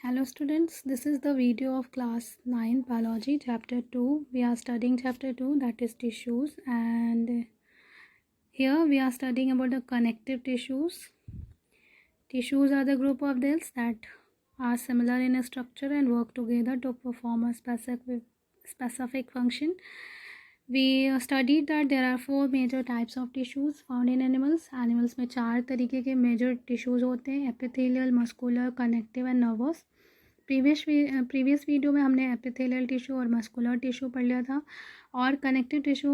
Hello students, this is the video of class 9 biology chapter 2. We are studying chapter 2, that is tissues, and here we are studying about the connective tissues. Tissues are the group of cells that are similar in structure and work together to perform a specific function. We studied that there are 4 major types of tissues found in animals. Animals में 4 तरीके के major tissues होते हैं: epithelial, muscular, connective and nervous. Previous video में हमने epithelial tissue और muscular tissue पढ़ लिया था और कनेक्टिव टिश्यू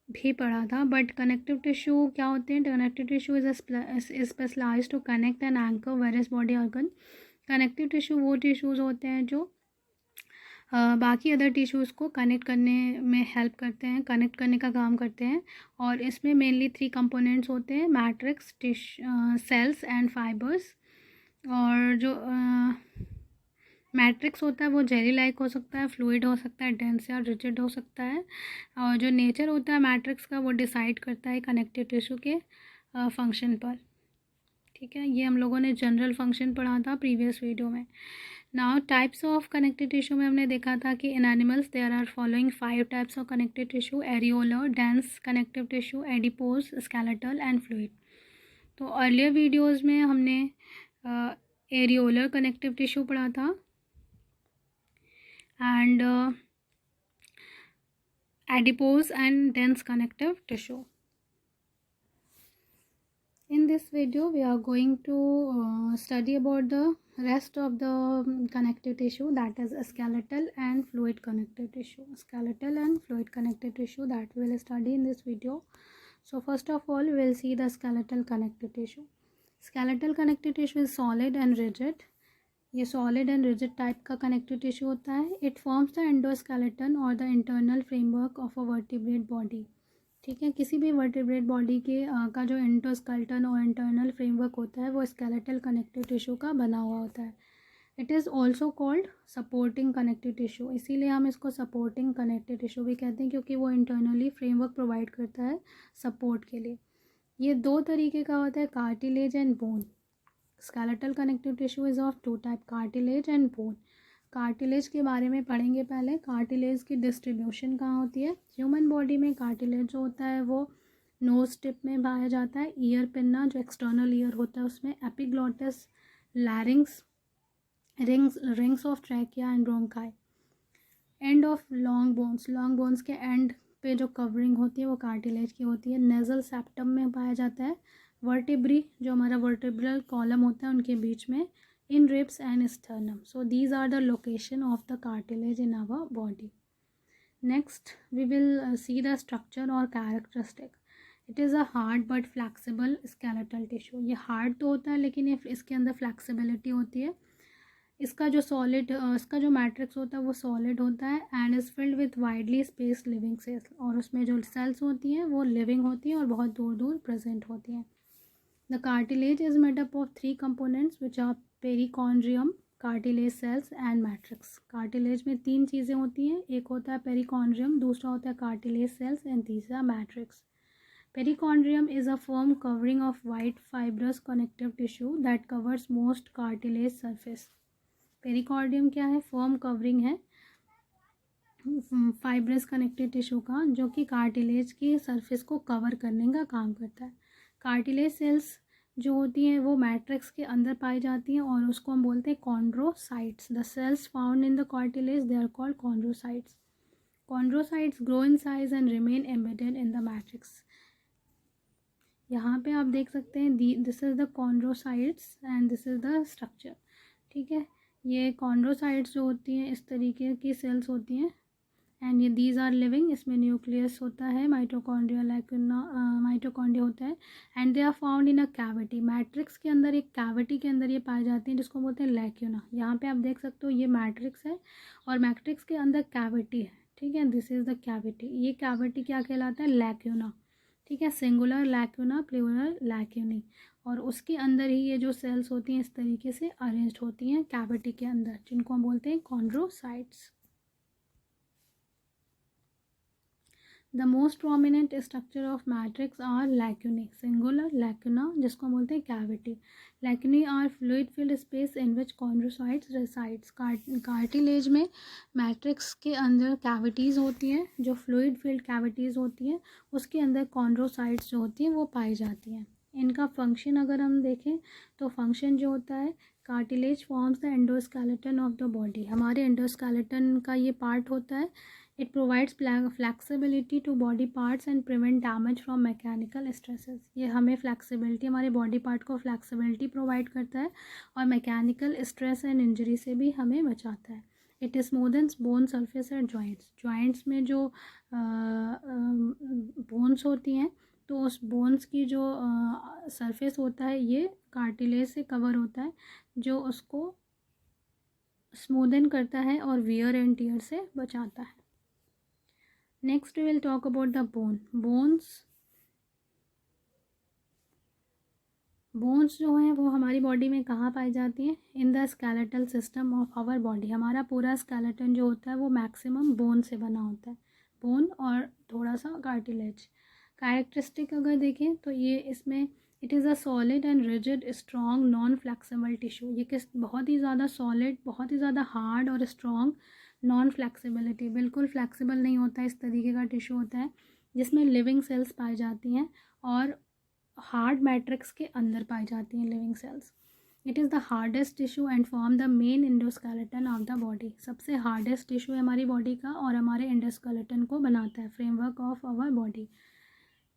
भी पढ़ा था. बट कनेक्टिव टिश्यू क्या होते हैं? Connective tissue is specialized to connect and anchor various body organ. Connective tissue वो टिश्यूज़ होते हैं जो बाकी अदर टिश्यूज़ को कनेक्ट करने में हेल्प करते हैं, कनेक्ट करने का काम करते हैं. और इसमें मेनली 3 कंपोनेंट्स होते हैं: मैट्रिक्स, सेल्स एंड फाइबर्स. और जो मैट्रिक्स होता है वो जेली लाइक हो सकता है, फ्लूइड हो सकता है, डेंस या रिजिड हो सकता है. और जो नेचर होता है मैट्रिक्स का वो डिसाइड करता है कनेक्टिव टिश्यू के फंक्शन पर. ठीक है, ये हम लोगों ने जनरल फंक्शन पढ़ा था प्रीवियस वीडियो में. Now types of connective tissue में हमने देखा था कि in animals there are following 5 types of connective tissue: areolar, dense connective tissue, adipose, skeletal and fluid. तो अर्लियर वीडियोज़ में हमने एरियोलर कनेक्टिव टिश्यू पढ़ा था and adipose and dense connective tissue. In this video we are going to study about the rest of the connective tissue, that is skeletal and fluid connective tissue. Skeletal and fluid connective tissue that we will study in this video. So first of all we will see the skeletal connective tissue. Skeletal connective tissue is solid and rigid. ये solid and rigid type का connective tissue होता है. It forms the endoskeleton और the internal framework of a vertebrate body. ठीक है, किसी भी vertebrate body के का जो एंडोस्केलेटन और इंटरनल फ्रेमवर्क होता है वो स्केलेटल कनेक्टिव टिश्यू का बना हुआ होता है. It is also called supporting connective tissue. इसीलिए हम इसको सपोर्टिंग कनेक्टिव टिश्यू भी कहते हैं क्योंकि वो इंटरनली फ्रेमवर्क प्रोवाइड करता है सपोर्ट के लिए. ये 2 तरीके का होता है: cartilage and bone. Skeletal connective tissue is of 2 type: cartilage and bone. Cartilage के बारे में पढ़ेंगे पहले. कार्टिलेज की डिस्ट्रीब्यूशन कहाँ होती है? ह्यूमन बॉडी में कार्टिलेज जो होता है वो नोज टिप में पाया जाता है. ईयर पिन्ना जो एक्सटर्नल ईयर होता है उसमें, epiglottis, लैरिंग्स, rings of trachea and bronchi. End of long bones. Long bones के एंड पे जो कवरिंग होती है वो कार्टिलेज की होती है. नेजल सेप्टम में पाया जाता है. वर्टिब्री जो हमारा वर्टिब्रल कॉलम होता है उनके बीच में. In ribs and sternum. So these are the location of the cartilage in our body. Next we will see the structure और characteristic. It is a hard but flexible skeletal tissue. ये hard तो होता है लेकिन ये इसके अंदर flexibility होती है. इसका जो मैट्रिक्स होता है वो सॉलिड होता है and is filled with widely space living cells. और उसमें जो सेल्स होती हैं वो लिविंग होती हैं और बहुत दूर दूर प्रेजेंट होती हैं. The cartilage is made up of 3 components which are perichondrium, cartilage cells and matrix. Cartilage में 3 चीज़ें होती हैं. एक होता है perichondrium, दूसरा होता है cartilage cells and तीसरा matrix. Perichondrium is a firm covering of white fibrous connective tissue that covers most cartilage surface. Perichondrium क्या है? firm covering है फाइब्रस कनेक्टिव टिश्यू का जो कि कार्टिलेज की सरफेस को कवर करने का काम करता है. कार्टिलेज सेल्स जो होती हैं वो मैट्रिक्स के अंदर पाई जाती हैं और उसको हम बोलते हैं chondrocytes. The cells found in the cartilage they are called chondrocytes. Chondrocytes grow in size and remain embedded in the matrix. यहाँ पे आप देख सकते हैं this is the chondrocytes and this is the structure. ठीक है, ये कॉन्ड्रोसाइट्स जो होती हैं इस तरीके की सेल्स होती हैं एंड ये दीज आर लिविंग. इसमें न्यूक्लियस होता है, माइटोकॉन्ड्रिया होता है and they are found in a cavity. Matrix के अंदर एक कैविटी के अंदर ये पाए जाते हैं जिसको बोलते हैं लैक्यूना. यहाँ पे आप देख सकते हो ये मैट्रिक्स है और मैट्रिक्स के अंदर कैविटी है. ठीक है, दिस इज़ द कैविटी. ये कैविटी क्या कहलाता है? लैक्यूना. ठीक है, सिंगुलर लैक्यूना, प्लूरल लैक्यूनी. और उसके अंदर ही ये जो सेल्स होती हैं इस तरीके से अरेंज्ड होती हैं कैविटी के अंदर, जिनको हम बोलते हैं chondrocytes. The most prominent structure of matrix are lacunae, singular lacuna जिसको बोलते हैं cavity. Lacunae are fluid filled space in which chondrocytes resides. Cartilage में मैट्रिक्स के अंदर कैविटीज़ होती हैं, जो फ्लूइड फिल्ड कैविटीज़ होती हैं, उसके अंदर कॉन्ड्रोसाइट्स जो होती हैं वो पाई जाती हैं। इनका फंक्शन अगर हम देखें तो फंक्शन जो होता है, cartilage forms the endoskeleton of the body. हमारे एंडोस्केलेटन का ये पार्ट होता है। It provides flexibility to body parts and prevent damage from mechanical stresses. ये हमें फ्लेक्सिबिलिटी, हमारे बॉडी पार्ट को फ्लेक्सिबिलिटी प्रोवाइड करता है और मैकेनिकल स्ट्रेस एंड इंजरी से भी हमें बचाता है। It smoothens bone surface at joints. Joints में जो बोन्स होती हैं तो उस बोन्स की जो सरफेस होता है ये कार्टिलेज से कवर होता है, जो उसको स्मूदन करता है और वियर एंड टियर से बचाता है। Next we will talk about the bone. Bones जो हैं वो हमारी बॉडी में कहाँ पाई जाती हैं? In the skeletal system of our body. हमारा पूरा स्केलेटन जो होता है वो मैक्सिमम बोन से बना होता है, बोन और थोड़ा सा कार्टिलेज। कैरेक्टरिस्टिक अगर देखें तो ये इसमें it is a solid and rigid strong non flexible tissue. ये बहुत ही ज़्यादा सॉलिड, बहुत ही ज़्यादा हार्ड और स्ट्रॉन्ग, नॉन फ्लेक्सिबिलिटी, बिल्कुल फ्लेक्सिबल नहीं होता, इस तरीके का टिश्यू होता है जिसमें लिविंग सेल्स पाई जाती हैं और हार्ड मैट्रिक्स के अंदर पाई जाती हैं living cells. It is the hardest tissue and form the main endoskeleton of the body. सबसे हार्डेस्ट टिश्यू है हमारी बॉडी का और हमारे एंडोस्केलेटन को बनाता है, framework of our body.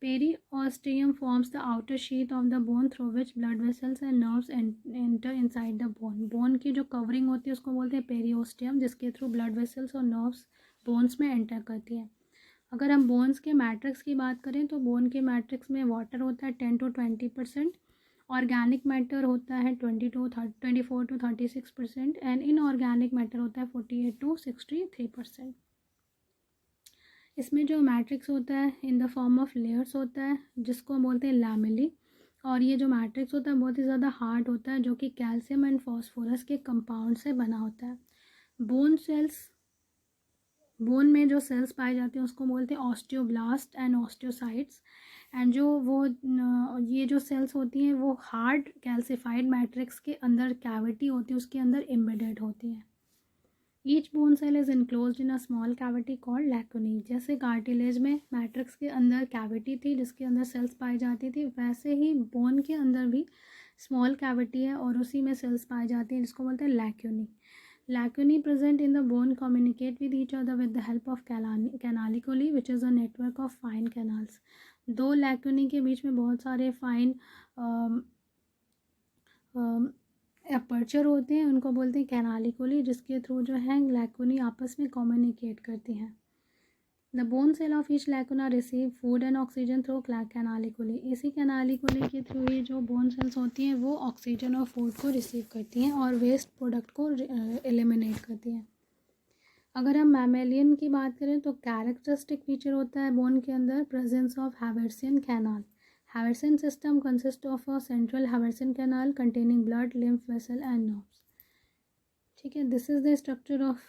Periosteum forms the outer sheath of the bone through which blood vessels and nerves enter inside the bone. Bone की जो कवरिंग होती है उसको बोलते हैं पेरियोस्टियम, जिसके थ्रू ब्लड वेसल्स और नर्व्स बोन्स में एंटर करती हैं। अगर हम बोन्स के मैट्रिक्स की बात करें तो बोन के मैट्रिक्स में वाटर होता है 10 to 20%, ऑर्गेनिक मैटर होता है 24 to 36% एंड इनऑर्गेनिक मैटर होता है 48 to 63%। इसमें जो मैट्रिक्स होता है in the form of layers होता है जिसको हम बोलते हैं लैमेली, और ये जो मैट्रिक्स होता है बहुत ही ज़्यादा हार्ड होता है जो कि कैल्शियम एंड फॉस्फोरस के कंपाउंड से बना होता है। बोन सेल्स, बोन में जो सेल्स पाए जाते हैं उसको बोलते हैं ऑस्टियोब्लास्ट एंड ऑस्टियोसाइट्स। एंड जो वो ये जो सेल्स होती हैं वो हार्ड कैल्सिफाइड मैट्रिक्स के अंदर कैविटी होती है, उसके अंदर एम्बेडेड होती हैं। Each bone cell is enclosed in a small cavity called lacunae. जैसे कार्टिलेज में मैट्रिक्स के अंदर कैविटी थी जिसके अंदर सेल्स पाई जाती थी, वैसे ही बोन के अंदर भी स्मॉल कैविटी है और उसी में सेल्स पाई जाती हैं जिसको बोलते हैं लैक्यूनी। Lacunae present in the bone communicate with each other with the help of canaliculi, which is a network of fine canals. दो lacunae के बीच में बहुत सारे फाइन अपर्चर होते हैं, उनको बोलते हैं कैनालिकुली, जिसके थ्रू जो है लैकुनी आपस में कम्युनिकेट करती हैं। The bone cell of each lacuna receive food and oxygen through canaliculi. इसी कैनालिकुली के थ्रू ही जो बोन सेल्स होती हैं वो ऑक्सीजन और फूड को रिसीव करती हैं और वेस्ट प्रोडक्ट को एलिमिनेट करती हैं। अगर हम मैमेलियन की बात करें तो कैरेक्टरिस्टिक फीचर होता है बोन के अंदर presence of Haversian canal. Haversian system consist of a central Haversian canal containing blood, lymph vessel and nerves. ठीक है, this is the structure of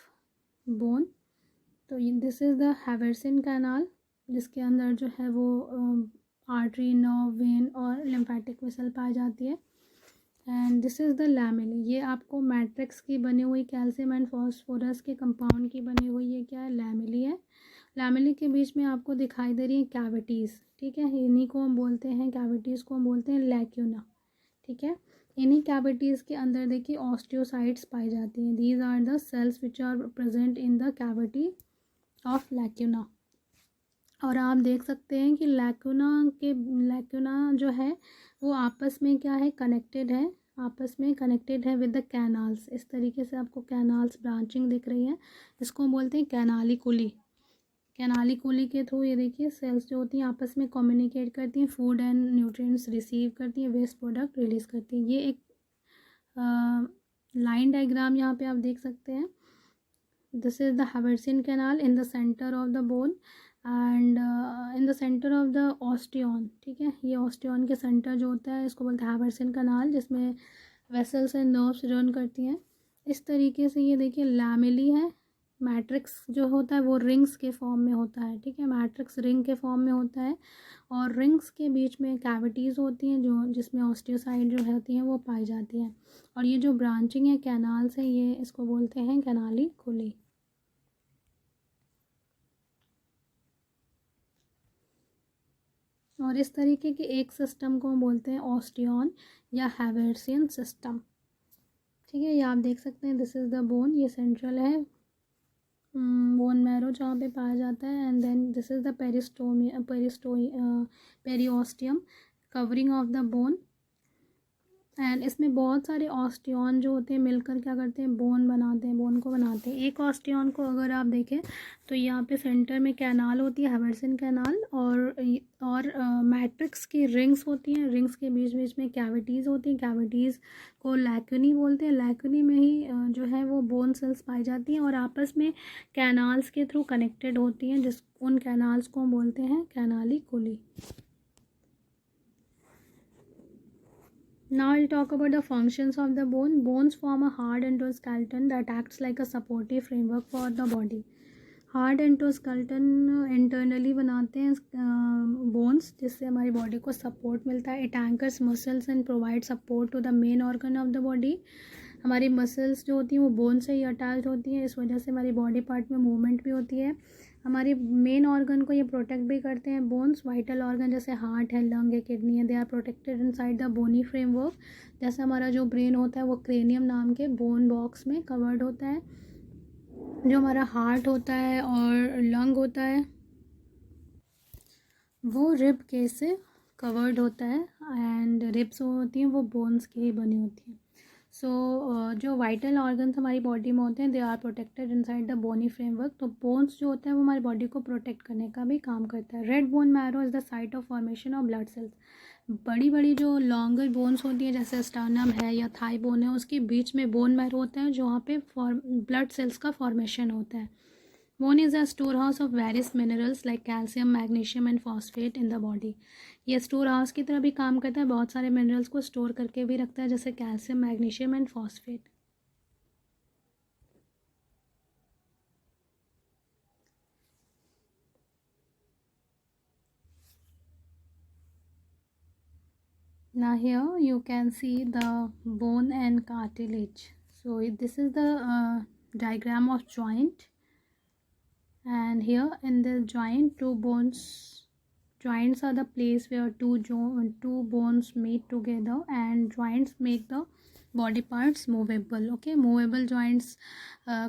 bone. तो this is the Haversian canal जिसके अंदर जो है वो आर्टरी, नर्व, वेन और lymphatic vessel पाई जाती है। And this is the lamellae. ये आपको मैट्रिक्स की बनी हुई कैल्शियम एंड फॉस्फोरस के कंपाउंड की बनी हुई ये क्या है? लैमेली है। लैमेली के बीच में आपको दिखाई दे रही है कैविटीज़। ठीक है, इन्हीं को हम बोलते हैं, कैविटीज़ को हम बोलते हैं लैक्यूना। ठीक है, इन्हीं कैविटीज़ के अंदर देखिए ऑस्टियोसाइट्स पाई जाती हैं। These are the cells which are present in the cavity of lacuna. और आप देख सकते हैं कि लैक्यूना जो है वो आपस में क्या है? कनेक्टेड है, आपस में कनेक्टेड है विद द कैनाल्स। इस तरीके से आपको कैनाल्स ब्रांचिंग दिख रही है, इसको बोलते हैं कैनालिकुली। कैनालिकुली के थ्रू ये देखिए सेल्स जो होती हैं आपस में कम्युनिकेट करती हैं, फूड एंड न्यूट्रिएंट्स रिसीव करती हैं, वेस्ट प्रोडक्ट रिलीज़ करती हैं। ये एक लाइन डायग्राम यहाँ पे आप देख सकते हैं। This is the Haversian canal in the center of the bone and in the center of the osteon। ठीक है, ये osteon के सेंटर जो होता है इसको बोलते हैं Haversian canal, जिसमें वेसल्स एंड नर्व्स रन करती हैं। इस तरीके से ये देखिए लैमेली है, मैट्रिक्स जो होता है वो रिंग्स के फॉर्म में होता है, ठीक है, मैट्रिक्स रिंग के फॉर्म में होता है और रिंग्स के बीच में कैविटीज़ होती हैं जो जिसमें ऑस्टियोसाइट जो होती हैं वो पाई जाती हैं। और ये जो ब्रांचिंग है कैनाल्स है, ये इसको बोलते हैं कैनाली खुली। और इस तरीके के एक सिस्टम को हम बोलते हैं ऑस्टियन या हैवर्सियन सिस्टम, ठीक है। ये आप देख सकते हैं, दिस इज़ द बोन, ये सेंट्रल है बोन मैरो जहाँ पे पाया जाता है, and then this is the periosteum covering of the bone. And इसमें बहुत सारे ऑस्टियन जो होते हैं मिलकर क्या करते हैं, बोन बनाते हैं, बोन को बनाते हैं। एक ऑस्टियन को अगर आप देखें तो यहाँ पे सेंटर में कैनाल होती है, हैवर्सियन कैनाल, और मैट्रिक्स की रिंग्स होती हैं, रिंग्स के बीच बीच में कैविटीज़ होती हैं, कैविटीज़ को लैक्यूनी बोलते हैं। लैक्यूनी में ही जो है वो बोन सेल्स पाई जाती हैं और आपस में कैनाल्स के थ्रू कनेक्टेड होती हैं, जिस उन कैनाल्स को हम बोलते हैं कैनाली कुली। Now I'll talk about the functions of the bone. Bones form a hard endoskeleton that acts like a supportive framework for the body. Hard endoskeleton internally बनाते हैं बोन्स, जिससे हमारी बॉडी को सपोर्ट मिलता है। It anchors muscles and provide support to the main organ of the body. हमारी muscles जो होती हैं वो बोन से ही अटैच होती हैं, इस वजह से हमारी बॉडी पार्ट में मूवमेंट भी होती है। हमारी मेन ऑर्गन को ये प्रोटेक्ट भी करते हैं बोन्स। वाइटल ऑर्गन जैसे हार्ट है, लंग है, किडनी है, they are protected inside the bony framework. जैसे हमारा जो ब्रेन होता है वो क्रेनियम नाम के बोन बॉक्स में कवर्ड होता है। जो हमारा हार्ट होता है और लंग होता है वो रिब केस से कवर्ड होता है, एंड रिब्स होती हैं वो बोन्स की ही बनी होती हैं। सो जो वाइटल ऑर्गन्स हमारी बॉडी में होते हैं they are protected inside the bony framework. तो बोन्स जो होता है वो हमारी बॉडी को प्रोटेक्ट करने का भी काम करता है। Red bone marrow is the site of formation of blood cells. बड़ी बड़ी जो लॉन्गर बोन्स होती हैं जैसे स्टर्नम है या थाई बोन है, उसके बीच में बोन मैरो होता है जहाँ पे ब्लड सेल्स का फॉर्मेशन होता है। Bone is a storehouse of various minerals like calcium, magnesium and phosphate in the body. ये स्टोर हाउस की तरह भी काम करता है, बहुत सारे मिनरल्स को स्टोर करके भी रखता है जैसे calcium, magnesium and phosphate. Now here you can see the bone and cartilage. So this is the diagram of joint, and here in the joint joints are the place where two bones meet together, and joints make the body parts movable. Okay, movable joints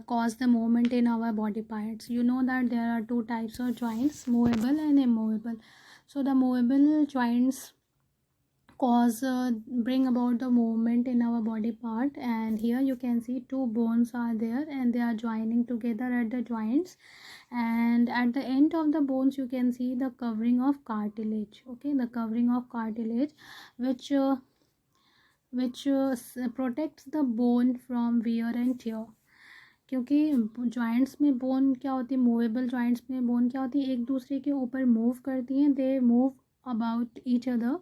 cause the movement in our body parts. You know that there are two types of joints, movable and immovable. So the movable joints bring about the movement in our body part, and here you can see two bones are there and they are joining together at the joints, and at the end of the bones you can see the covering of cartilage. Okay, the covering of cartilage which protects the bone from wear and tear. क्योंकि joints में bone क्या होती है, movable joints में bone क्या होती है, एक दूसरे के ऊपर मूव करती हैं, they move about each other.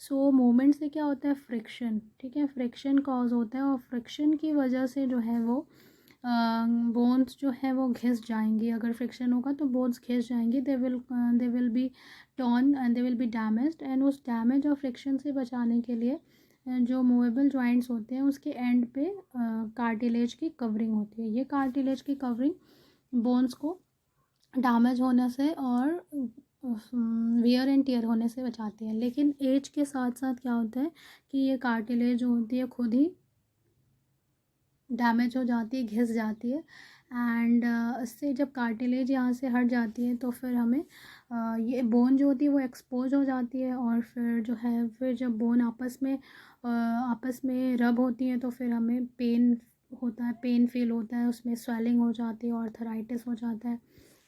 So movement से क्या होता है, फ्रिक्शन, ठीक है, फ्रिक्शन कॉज होता है और फ्रिक्शन की वजह से जो है वो बोन्स जो है वो घिस जाएंगी। अगर फ्रिक्शन होगा तो बोन्स घिस जाएंगी, they will be torn and they will be damaged. And उस डैमेज और फ्रिक्शन से बचाने के लिए जो मूवेबल जॉइंट्स होते हैं उसके एंड पे कार्टिलेज की कवरिंग होती है। ये कार्टिलेज की कवरिंग बोन्स को डैमेज होने से और वियर एंड टियर होने से बचाती है। लेकिन एज के साथ साथ क्या होता है कि ये कार्टिलेज जो होती है खुद ही डैमेज हो जाती है, घिस जाती है, एंड इससे जब कार्टिलेज यहाँ से हट जाती है तो फिर हमें ये बोन जो होती है वो एक्सपोज हो जाती है, और फिर जो है फिर जब बोन आपस में रब होती है तो फिर हमें पेन होता है, पेन फील होता है, उसमें स्वेलिंग हो जाती है, आर्थराइटिस हो जाता है,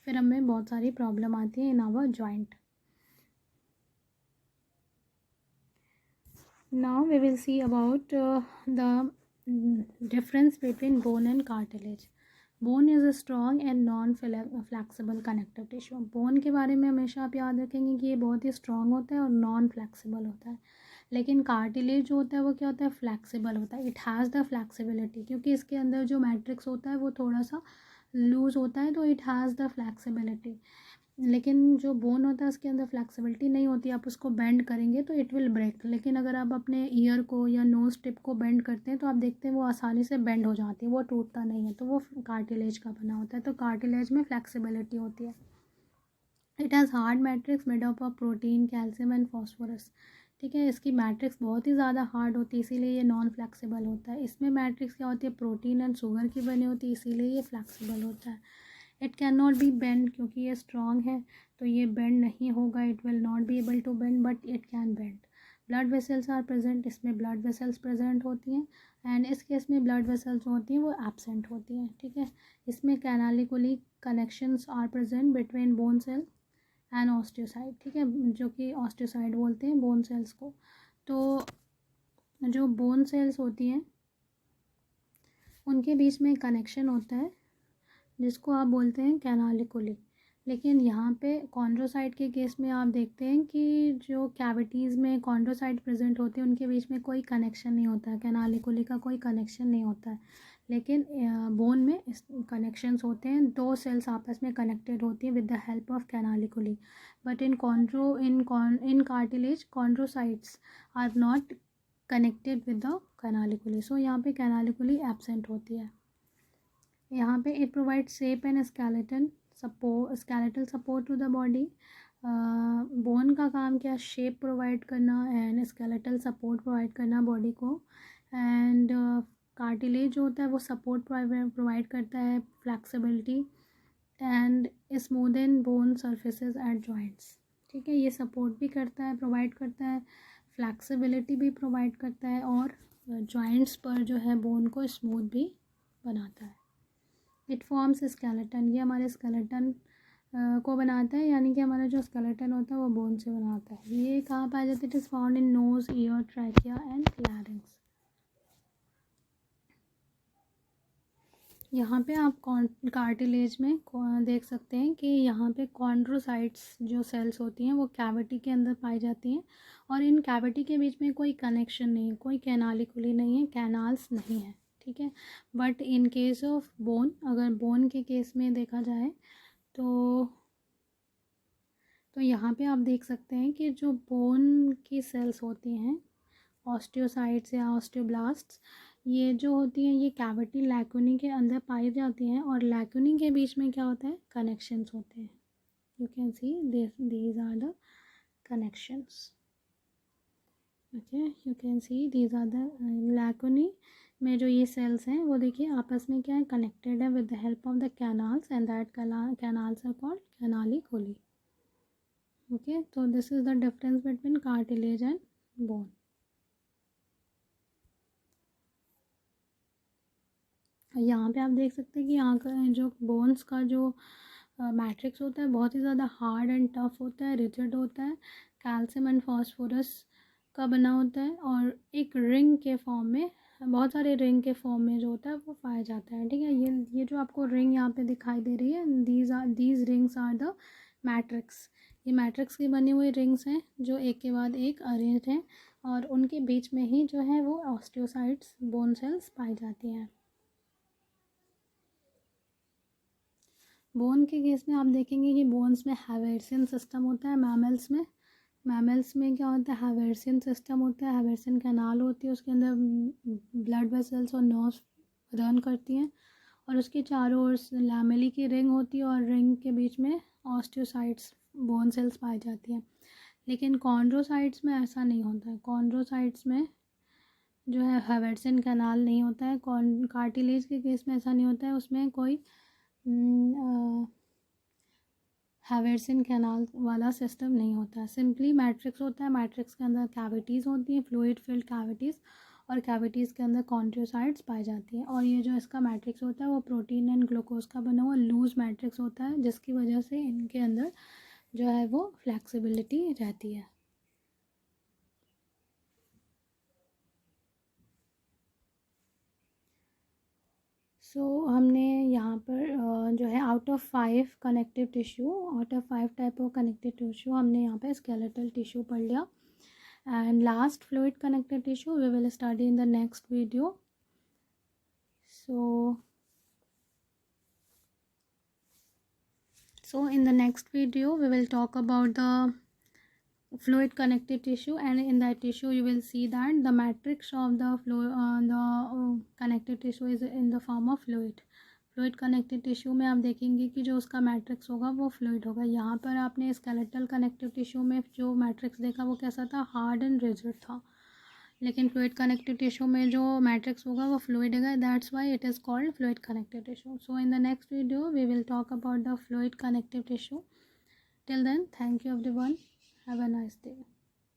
फिर हमें बहुत सारी प्रॉब्लम आती है in our joint. Now we will see about the difference between bone and cartilage. Bone is a strong and non-flexible connective tissue. Bone के बारे में हमेशा आप याद रखेंगे कि ये बहुत ही strong होता है और नॉन फ्लैक्सीबल होता है। लेकिन कार्टिलेज जो होता है वो क्या होता है, फ्लैक्सीबल होता है। इट हैज़ द फ्लैक्सिबिलिटी, क्योंकि इसके अंदर जो मैट्रिक्स होता है वो थोड़ा सा लूज़ होता है तो इट हैज़ द फ्लैक्सिबिलिटी, लेकिन जो बोन होता है उसके अंदर फ्लैक्सिबिलिटी नहीं होती, आप उसको बेंड करेंगे तो इट विल ब्रेक। लेकिन अगर आप अपने ईयर को या नोज़ टिप को बेंड करते हैं तो आप देखते हैं वो आसानी से बेंड हो जाती है, वो टूटता नहीं है, तो वो कार्टिलेज का बना होता है। तो कार्टिलेज में फ्लैक्सिबिलिटी होती है। It has hard matrix made up of protein, calcium and phosphorus. ठीक है, इसकी मैट्रिक्स बहुत ही ज़्यादा हार्ड होती है, इसीलिए ये नॉन फ्लैक्सिबल होता है। इसमें मैट्रिक्स क्या होती है, प्रोटीन एंड शुगर की बनी होती है, इसीलिए ये फ्लैक्सिबल होता है। It can not be bend, क्योंकि ये स्ट्रॉन्ग है तो ये बेंड नहीं होगा, it will not be able to bend, but it can bend. Blood vessels are present, इसमें ब्लड वेसल्स प्रेजेंट होती हैं, एंड इस केस में ब्लड वेसल्स जो होती हैं वो एब्सेंट होती हैं। ठीक है, इसमें canaliculi connections are present between bone cell and osteocyte. ठीक है, जो कि ऑस्टियोसाइट बोलते हैं बोन सेल्स को। तो जो बोन सेल्स होती हैं उनके बीच में कनेक्शन होता है जिसको आप बोलते हैं कैनालिकुली। लेकिन यहाँ पे कॉन्ड्रोसाइट के केस में आप देखते हैं कि जो कैविटीज़ में कॉन्ड्रोसाइट प्रेजेंट होते हैं उनके बीच में कोई कनेक्शन नहीं होता है, कैनालिकुली का कोई कनेक्शन नहीं होता है। लेकिन बोन में इस कनेक्शंस होते हैं, दो सेल्स आपस में कनेक्टेड होती हैं with the help of canaliculi. But in cartilage chondrocytes are not connected with the canaliculi, so यहाँ पे कैनालिकुली एब्सेंट होती है। यहाँ पे it provide shape and skeletal support to the body. Bone का काम क्या, शेप प्रोवाइड करना एंड स्केलेटल सपोर्ट प्रोवाइड करना बॉडी को। एंड कार्टिलेज जो होता है वो सपोर्ट प्रोवाइड करता है, flexibility and smooth and bone surfaces at joints. ठीक है, ये सपोर्ट भी करता है, प्रोवाइड करता है, फ्लैक्सिबिलिटी भी प्रोवाइड करता है, और जॉइंट्स पर जो है बोन को स्मूथ भी बनाता है। इट फॉर्म्स स्केलेटन, ये हमारे स्केलेटन को बनाता है, यानी कि हमारा जो स्केलेटन होता है वो बोन से बनाता है। ये कहाँ पाया जाता है, it is found in knows, year, trachea and larynx. यहाँ पे आप कार्टिलेज में देख सकते हैं कि यहाँ पे कॉन्ड्रोसाइट्स जो सेल्स होती हैं वो कैविटी के अंदर पाई जाती हैं, और इन कैविटी के बीच में कोई कनेक्शन नहीं है, कोई कैनालिकुली नहीं है, कैनाल्स नहीं है। ठीक है, but in case of bone, अगर बोन के केस में देखा जाए तो यहाँ पे आप देख सकते हैं कि जो बोन की सेल्स होती हैं, ऑस्टियोसाइट्स या ऑस्टियोब्लास्ट्स, ये जो होती हैं ये कैविटी लैकुनी के अंदर पाई जाती हैं, और लैकुनी के बीच में क्या होता है, कनेक्शंस होते हैं। You can see these are the connections. Okay, you can see these are the lacunae में जो ये सेल्स हैं वो देखिए आपस में क्या है, कनेक्टेड है with the help of the canals, and that canals are called canaliculi. Okay, so this is the difference between cartilage and bone. यहाँ पे आप देख सकते हैं कि यहाँ का जो बोन्स का जो मैट्रिक्स होता है बहुत ही ज़्यादा हार्ड एंड टफ होता है, रिजिड होता है, कैल्शियम एंड फॉस्फोरस का बना होता है, और एक रिंग के फॉर्म में, बहुत सारे रिंग के फॉर्म में जो होता है वो पाया जाता है। ठीक है, ये जो आपको रिंग यहाँ पे दिखाई दे रही है, these rings are the matrix. ये मैट्रिक्स की बनी हुई रिंग्स हैं जो एक के बाद एक अरेंज्ड हैं, और उनके बीच में ही जो है वो ऑस्टियोसाइट्स बोन सेल्स पाई जाती हैं। बोन के केस में आप देखेंगे कि बोन्स में हैवर्सियन सिस्टम होता है। मैमल्स में क्या होता है, हैवर्सियन सिस्टम होता है, हैवर्सियन कैनाल होती है, उसके अंदर ब्लड वेसल्स और नर्व्स रन करती हैं, और उसके चारों ओर लैमेली की रिंग होती है, और रिंग के बीच में ऑस्टियोसाइट्स बोन सेल्स पाई जाती हैं। लेकिन कॉन्ड्रोसाइट्स में ऐसा नहीं होता है, कॉन्ड्रोसाइट्स में जो है हैवर्सियन कैनाल नहीं होता है। कार्टिलेज के केस में ऐसा नहीं होता है, उसमें कोई हैवर्सियन कैनाल वाला सिस्टम नहीं होता है, सिंपली मैट्रिक्स होता है। मैट्रिक्स के अंदर कैविटीज़ होती हैं, फ्लूइड फिल्ड कैविटीज़, और कैविटीज़ के अंदर कॉन्ड्रोसाइट्स पाई जाती हैं, और ये जो इसका मैट्रिक्स होता है वो प्रोटीन एंड ग्लूकोज का बना हुआ लूज मैट्रिक्स होता है, जिसकी वजह से इनके अंदर जो है वो फ्लैक्सिबिलिटी रहती है। हमने यहाँ पर जो है out of 5 type of connective tissue हमने यहाँ पे स्केलेटल टिश्यू पढ़ लिया, and last fluid connective tissue we will study in the next video. So So in the next video we will talk about the fluid connective tissue, and in that tissue you will see that the matrix of the connective tissue is in the form of fluid. Fluid connective tissue में आप देखेंगे कि जो उसका matrix होगा वो fluid होगा. यहाँ पर आपने स्केलेटल कनेक्टिव टिश्यू में जो मैट्रिक्स देखा वो कैसा था, हार्ड एंड रिजिड था. लेकिन फ्लूइड कनेक्टिव टिश्यू में जो मैट्रिक्स होगा वो फ्लूइड है. That's why it is called fluid connective tissue. So in the next video we will talk about the fluid connective tissue. Till then, thank you everyone. Have a nice day.